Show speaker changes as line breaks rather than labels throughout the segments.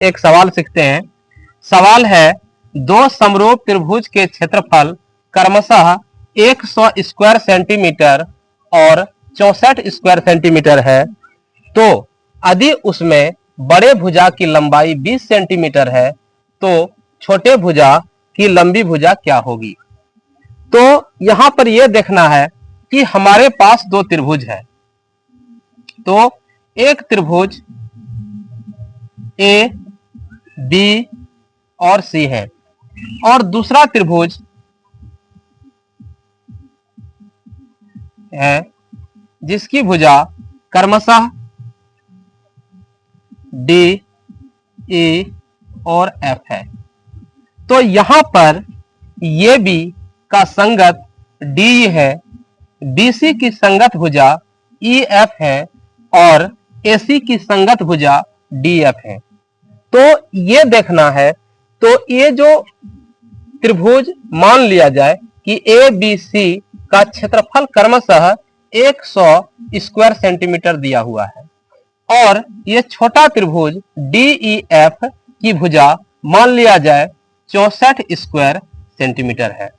एक सवाल सीखते हैं। सवाल है, दो समरूप त्रिभुज के क्षेत्रफल क्रमशः 100 स्क्वायर सेंटीमीटर और 64 स्क्वायर सेंटीमीटर है, तो यदि उसमें बड़े भुजा की लंबाई 20 सेंटीमीटर है तो छोटे भुजा की लंबी भुजा क्या होगी। तो यहां पर यह देखना है कि हमारे पास दो त्रिभुज है। तो एक त्रिभुज ए, बी और सी है और दूसरा त्रिभुज है जिसकी भुजा क्रमशः डी, ई और एफ है। तो यहां पर ये बी का संगत डी है, बीसी की संगत भुजा ई एफ है और एसी की संगत भुजा डी एफ है। तो ये देखना है, तो ये जो त्रिभुज मान लिया जाए कि ए बी सी का क्षेत्रफल क्रमशः 100 स्क्वायर सेंटीमीटर दिया हुआ है और ये छोटा त्रिभुज डी ई एफ की भुजा मान लिया जाए 64 स्क्वायर सेंटीमीटर है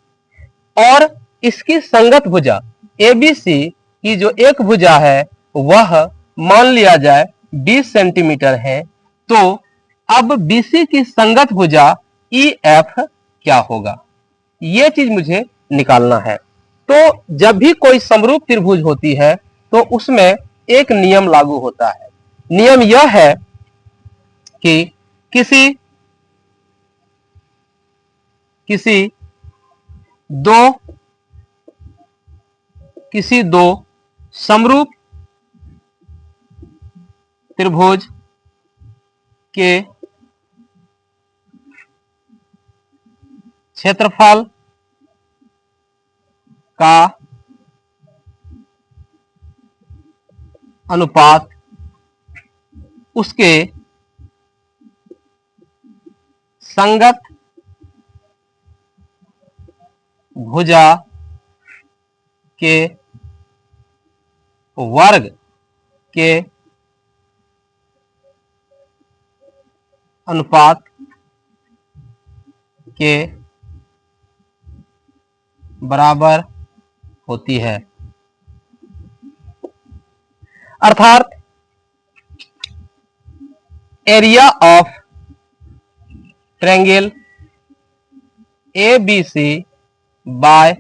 और इसकी संगत भुजा एबीसी की जो एक भुजा है वह मान लिया जाए 20 सेंटीमीटर है। तो अब बीसी की संगत भुजा ई एफ क्या होगा, ये चीज मुझे निकालना है। तो जब भी कोई समरूप त्रिभुज होती है तो उसमें एक नियम लागू होता है। नियम यह है कि किसी दो समरूप त्रिभुज के क्षेत्रफल का अनुपात उसके संगत भुजा के वर्ग के अनुपात के बराबर होती है। अर्थात area of triangle ABC by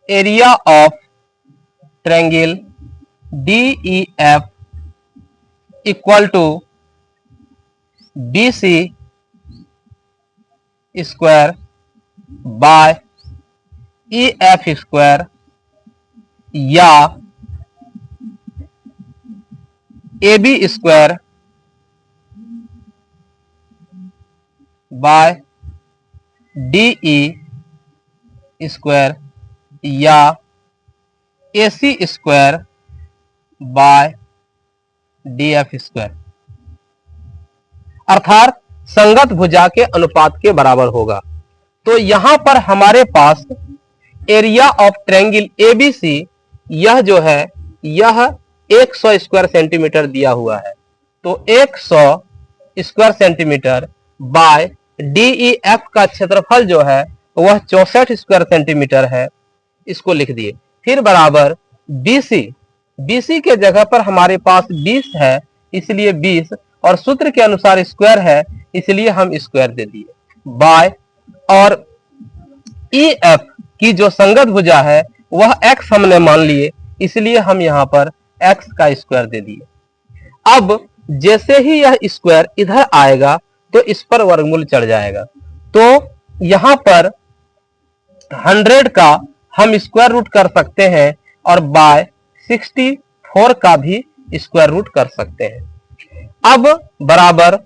area of triangle DEF equal to BC square by EF square या AB square by DE square या AC square by DF square, अर्थात संगत भुजा के अनुपात के बराबर होगा। तो यहां पर हमारे पास एरिया ऑफ ट्रायंगल ABC यह जो है यह 100 स्क्वायर सेंटीमीटर दिया हुआ है। तो 100 स्क्वायर सेंटीमीटर बाय DEF का क्षेत्रफल जो है वह 64 स्क्वायर सेंटीमीटर है, इसको लिख दिए। फिर बराबर BC के जगह पर हमारे पास 20 है इसलिए 20 और सूत्र के अनुसार स्क्वायर है इसलिए हम स्क्वायर दे दिए बाय, और EF की जो संगत भुजा है वह x हमने मान लिए इसलिए हम यहां पर x का स्क्वायर दे दिए। अब जैसे ही यह स्क्वायर इधर आएगा तो इस पर वर्गमूल चढ़ जाएगा। तो यहां पर 100 का हम स्क्वायर रूट कर सकते हैं और बाय 64 का भी स्क्वायर रूट कर सकते हैं। अब बराबर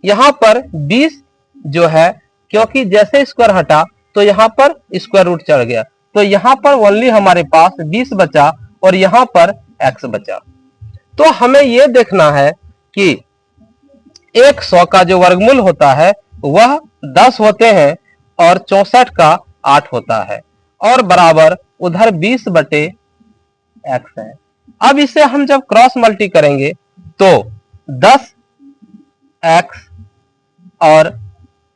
यहां पर 20 जो है, क्योंकि जैसे स्क्वायर हटा तो यहां पर स्क्वायर रूट चढ़ गया, तो यहां पर ओनली हमारे पास 20 बचा और यहां पर x बचा। तो हमें यह देखना है कि 100 का जो वर्गमूल होता है वह 10 होते हैं और 64 का 8 होता है और बराबर उधर 20 बटे x है। अब इसे हम जब क्रॉस मल्टी करेंगे तो 10x और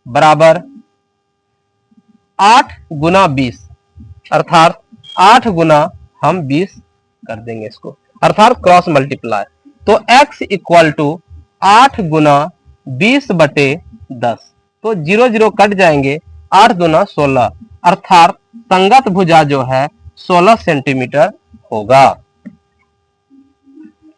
बराबर 8 गुना 20, अर्थात 8 गुना हम 20 कर देंगे इसको, अर्थात क्रॉस मल्टीप्लाई। तो x इक्वल टू 8 गुना 20 बटे 10, तो 0 0 कट जाएंगे, 8 दुना 16, अर्थात संगत भुजा जो है 16 सेंटीमीटर होगा।